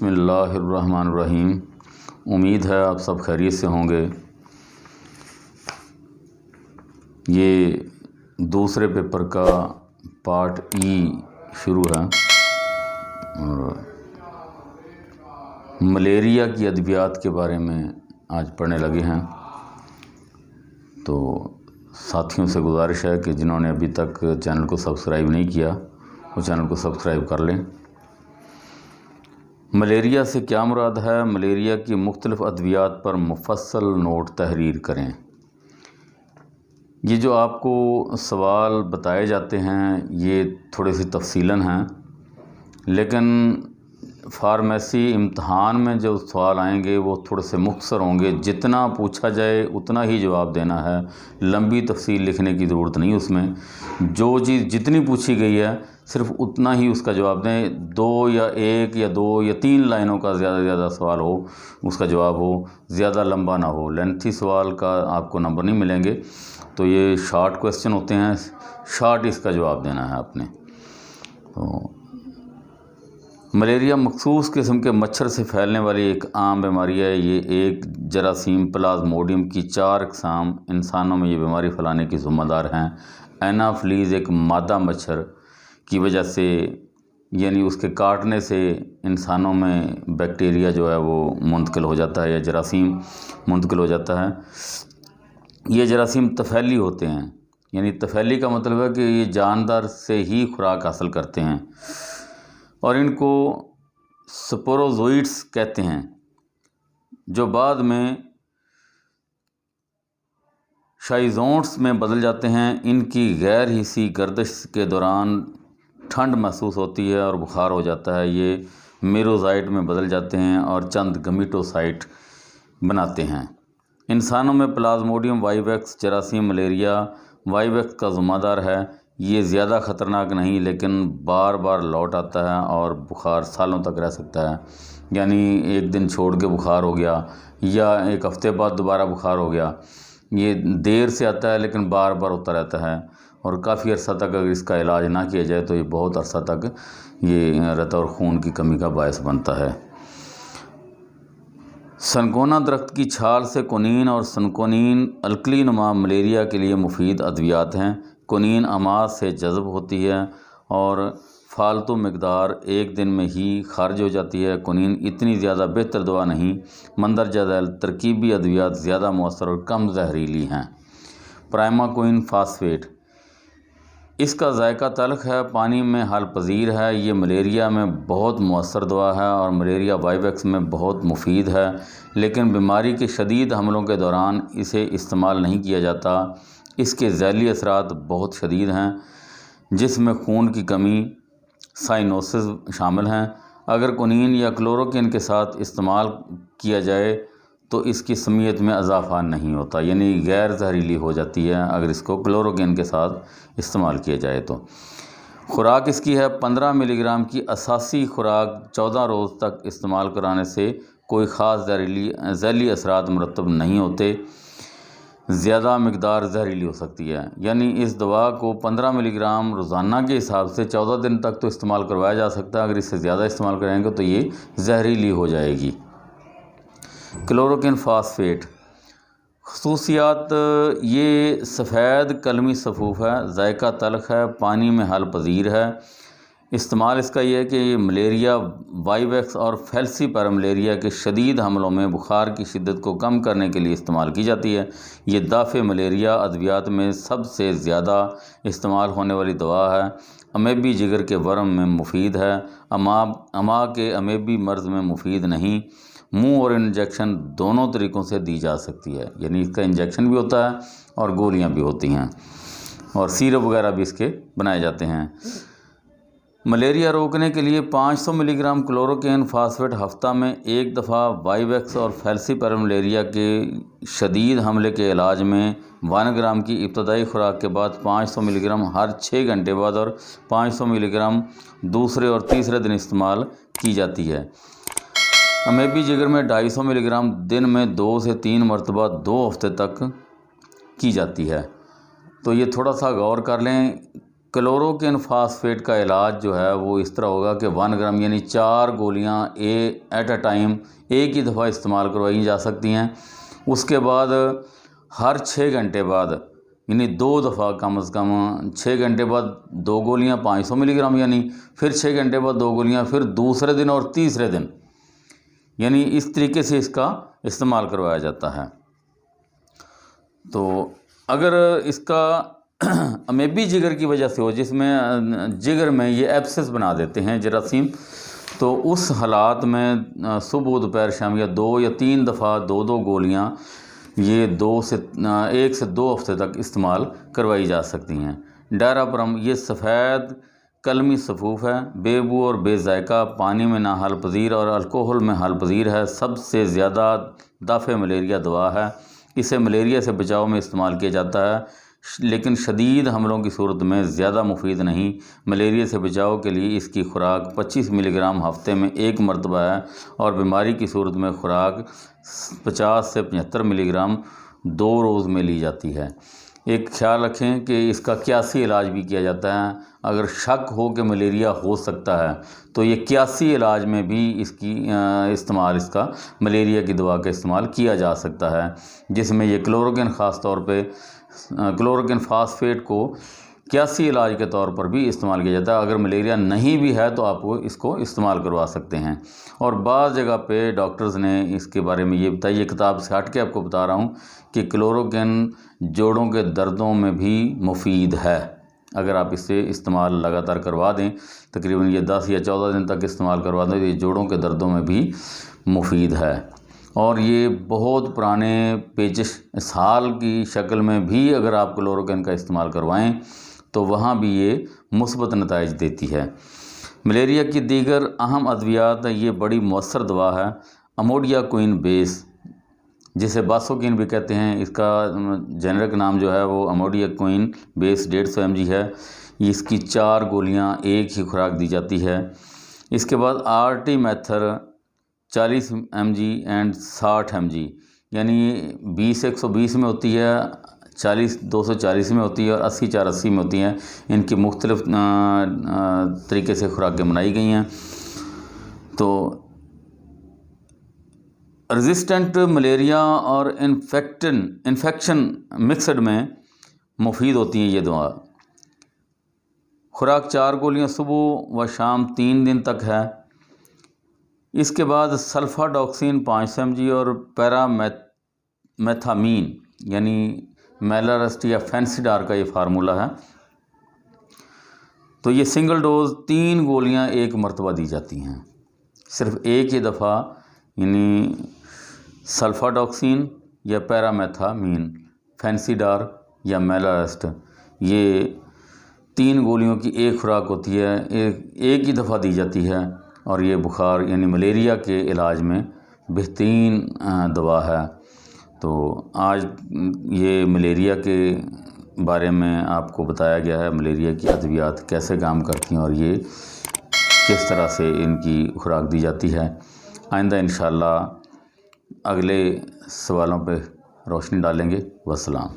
بسم اللہ الرحمن الرحیم۔ امید ہے آپ سب خیریت سے ہوں گے۔ یہ دوسرے پیپر کا پارٹ ای شروع ہے اور ملیریا کی ادویات کے بارے میں آج پڑھنے لگے ہیں۔ تو ساتھیوں سے گزارش ہے کہ جنہوں نے ابھی تک چینل کو سبسکرائب نہیں کیا وہ چینل کو سبسکرائب کر لیں۔ ملیریا سے کیا مراد ہے؟ ملیریا کی مختلف ادویات پر مفصل نوٹ تحریر کریں۔ یہ جو آپ کو سوال بتائے جاتے ہیں یہ تھوڑے سی تفصیلاً ہیں، لیکن فارمیسی امتحان میں جو سوال آئیں گے وہ تھوڑے سے مختصر ہوں گے۔ جتنا پوچھا جائے اتنا ہی جواب دینا ہے، لمبی تفصیل لکھنے کی ضرورت نہیں۔ اس میں جو چیز جتنی پوچھی گئی ہے صرف اتنا ہی اس کا جواب دیں۔ ایک یا دو یا تین لائنوں کا زیادہ سے زیادہ سوال ہو، اس کا جواب ہو، زیادہ لمبا نہ ہو۔ لینتھی سوال کا آپ کو نمبر نہیں ملیں گے۔ تو یہ شارٹ کویسچن ہوتے ہیں، شارٹ اس کا جواب دینا ہے آپ نے۔ تو ملیریا مخصوص قسم کے مچھر سے پھیلنے والی ایک عام بیماری ہے۔ یہ ایک جراثیم پلازموڈیم کی 4 اقسام انسانوں میں یہ بیماری پھیلانے کی ذمہ دار ہیں۔ اینافلیز ایک مادہ مچھر کی وجہ سے، یعنی اس کے کاٹنے سے انسانوں میں بیکٹیریا جو ہے وہ منتقل ہو جاتا ہے یا جراثیم منتقل ہو جاتا ہے۔ یہ جراثیم طفیلی ہوتے ہیں، یعنی طفیلی کا مطلب ہے کہ یہ جاندار سے ہی خوراک حاصل کرتے ہیں اور ان کو سپوروزوئٹس کہتے ہیں، جو بعد میں شائزونٹس میں بدل جاتے ہیں۔ ان کی غیر حسی گردش کے دوران ٹھنڈ محسوس ہوتی ہے اور بخار ہو جاتا ہے۔ یہ میروزائٹ میں بدل جاتے ہیں اور چند گمیٹوسائٹ بناتے ہیں۔ انسانوں میں پلازموڈیم وائیویکس جراثیم ملیریا وائیویکس کا ذمہ دار ہے۔ یہ زیادہ خطرناک نہیں، لیکن بار بار لوٹ آتا ہے اور بخار سالوں تک رہ سکتا ہے۔ یعنی ایک دن چھوڑ کے بخار ہو گیا یا ایک ہفتے بعد دوبارہ بخار ہو گیا۔ یہ دیر سے آتا ہے لیکن بار بار ہوتا رہتا ہے اور کافی عرصہ تک اگر اس کا علاج نہ کیا جائے تو یہ بہت عرصہ تک یہ رت اور خون کی کمی کا باعث بنتا ہے۔ سنکونا درخت کی چھال سے کونین اور سنکونین الکلی نما ملیریا کے لیے مفید ادویات ہیں۔ کونین امعاء سے جذب ہوتی ہے اور فالتو مقدار ایک دن میں ہی خارج ہو جاتی ہے۔ کونین اتنی زیادہ بہتر دوا نہیں، مندرجہ ذیل ترکیبی ادویات زیادہ مؤثر اور کم زہریلی ہیں۔ پرائماکوئن فاسفیٹ، اس کا ذائقہ تلخ ہے، پانی میں حل پذیر ہے۔ یہ ملیریا میں بہت مؤثر دوا ہے اور ملیریا وائیویکس میں بہت مفید ہے، لیکن بیماری کے شدید حملوں کے دوران اسے استعمال نہیں کیا جاتا۔ اس کے ذیلی اثرات بہت شدید ہیں، جس میں خون کی کمی، سائنوسز شامل ہیں۔ اگر کونین یا کلوروکین کے ساتھ استعمال کیا جائے تو اس کی سمیت میں اضافہ نہیں ہوتا، یعنی غیر زہریلی ہو جاتی ہے اگر اس کو کلوروکین کے ساتھ استعمال کیا جائے تو۔ خوراک اس کی ہے 15 ملی گرام کی اساسی خوراک 14 روز تک استعمال کرانے سے کوئی خاص ذیلی اثرات مرتب نہیں ہوتے۔ زیادہ مقدار زہریلی ہو سکتی ہے، یعنی اس دوا کو 15 ملی گرام روزانہ کے حساب سے 14 دن تک تو استعمال کروایا جا سکتا ہے۔ اگر اس سے زیادہ استعمال کریں گے تو یہ زہریلی ہو جائے گی۔ کلوروکین فاسفیٹ خصوصیات، یہ سفید قلمی صفوف ہے، ذائقہ تلخ ہے، پانی میں حل پذیر ہے۔ استعمال اس کا یہ ہے کہ یہ ملیریا وائیویکس اور فیلسی پیراملیریا کے شدید حملوں میں بخار کی شدت کو کم کرنے کے لیے استعمال کی جاتی ہے۔ یہ دافع ملیریا ادویات میں سب سے زیادہ استعمال ہونے والی دوا ہے۔ امیبی جگر کے ورم میں مفید ہے، امعاء کے امیبی مرض میں مفید نہیں۔ منہ اور انجیکشن دونوں طریقوں سے دی جا سکتی ہے، یعنی اس کا انجیکشن بھی ہوتا ہے اور گولیاں بھی ہوتی ہیں اور سیرپ وغیرہ بھی اس کے بنائے جاتے ہیں۔ ملیریا روکنے کے لیے 500 ملی گرام کلوروکین فاسفیٹ ہفتہ میں ایک دفعہ، وائیویکس اور فیلسی پیراملیریا کے شدید حملے کے علاج میں 1 گرام کی ابتدائی خوراک کے بعد 500 ملی گرام ہر 6 گھنٹے بعد اور 500 ملی گرام دوسرے اور تیسرے دن استعمال کی جاتی ہے۔ امیبی جگر میں 250 ملی گرام دن میں 2 سے 3 مرتبہ 2 ہفتے تک کی جاتی ہے۔ تو یہ تھوڑا سا غور کر لیں کلوروکین فاسفیٹ کا علاج جو ہے وہ اس طرح ہوگا کہ 1 گرام یعنی 4 گولیاں ایٹ اے ٹائم ایک ہی دفعہ استعمال کروائی جا سکتی ہیں۔ اس کے بعد ہر 6 گھنٹے بعد یعنی 2 دفعہ کم از کم 6 گھنٹے بعد 2 گولیاں 500 ملی گرام، یعنی پھر 6 گھنٹے بعد 2 گولیاں، پھر دوسرے دن اور تیسرے دن، یعنی اس طریقے سے اس کا استعمال کروایا جاتا ہے۔ تو اگر اس کا امیبی جگر کی وجہ سے ہو، جس میں جگر میں یہ ایبسس بنا دیتے ہیں جراثیم، تو اس حالات میں صبح دوپہر شام یا 2 یا 3 دفعہ 2 گولیاں یہ 1 سے 2 ہفتے تک استعمال کروائی جا سکتی ہیں۔ ڈائرابرم یہ سفید قلمی صفوف ہے، بے بو اور بے ذائقہ، پانی میں ناحال پذیر اور الکوہل میں حال پذیر ہے، سب سے زیادہ دافع ملیریا دوا ہے۔ اسے ملیریا سے بچاؤ میں استعمال کیا جاتا ہے، لیکن شدید حملوں کی صورت میں زیادہ مفید نہیں۔ ملیریا سے بچاؤ کے لیے اس کی خوراک 25 ملی گرام ہفتے میں 1 مرتبہ ہے، اور بیماری کی صورت میں خوراک 50 سے 75 ملی گرام 2 روز میں لی جاتی ہے۔ ایک خیال رکھیں کہ اس کا قیاسی علاج بھی کیا جاتا ہے۔ اگر شک ہو کہ ملیریا ہو سکتا ہے تو یہ قیاسی علاج میں بھی اس کا ملیریا کی دوا کا استعمال کیا جا سکتا ہے، جس میں یہ کلوروکین خاص طور پہ کلوروکین فاسفیٹ کو قیاسی علاج کے طور پر بھی استعمال کیا جاتا ہے۔ اگر ملیریا نہیں بھی ہے تو آپ اس کو استعمال کروا سکتے ہیں۔ اور بعض جگہ پہ ڈاکٹرز نے اس کے بارے میں یہ بتایا، یہ کتاب سے ہٹ کے آپ کو بتا رہا ہوں کہ کلوروکین جوڑوں کے دردوں میں بھی مفید ہے۔ اگر آپ اسے استعمال لگاتار کروا دیں، تقریباً یہ 10 یا 14 دن تک استعمال کروا دیں، تو یہ جوڑوں کے دردوں میں بھی مفید ہے۔ اور یہ بہت پرانے پیچش اسہال کی شکل میں بھی اگر آپ کلوروکین کا استعمال کروائیں تو وہاں بھی یہ مثبت نتائج دیتی ہے۔ ملیریا کی دیگر اہم ادویات، یہ بڑی مؤثر دوا ہے، اموڈیا کوئن بیس، جسے باسوکین بھی کہتے ہیں، اس کا جنرک نام جو ہے وہ اموڈیا کوئن بیس 150 mg ہے۔ اس کی 4 گولیاں ایک ہی خوراک دی جاتی ہے۔ اس کے بعد آرٹی میتھر 40 mg اینڈ 60 mg، یعنی 20 120 میں ہوتی ہے، 40 240 میں ہوتی ہے، اور 80 480 میں ہوتی ہیں۔ ان کی مختلف طریقے سے خوراکیں بنائی گئی ہیں۔ تو ریزسٹنٹ ملیریا اور انفیکشن مکسڈ میں مفید ہوتی ہیں یہ دوا۔ خوراک 4 گولیاں صبح و شام 3 دن تک ہے۔ اس کے بعد سلفا ڈاکسین 500 mg اور پیرا میتھامین یعنی میلارسٹ یا فینسیڈار کا یہ فارمولہ ہے۔ تو یہ سنگل ڈوز 3 گولیاں 1 مرتبہ دی جاتی ہیں، صرف ایک ہی دفعہ، یعنی سلفا ڈاکسین یا پیرا میتھامین، فینسیڈار یا میلارسٹ، یہ 3 گولیوں کی ایک خوراک ہوتی ہے، ایک ہی دفعہ دی جاتی ہے، اور یہ بخار یعنی ملیریا کے علاج میں بہترین دوا ہے۔ تو آج یہ ملیریا کے بارے میں آپ کو بتایا گیا ہے، ملیریا کی ادویات کیسے کام کرتی ہیں اور یہ کس طرح سے ان کی خوراک دی جاتی ہے۔ آئندہ انشاءاللہ اگلے سوالوں پہ روشنی ڈالیں گے۔ والسلام۔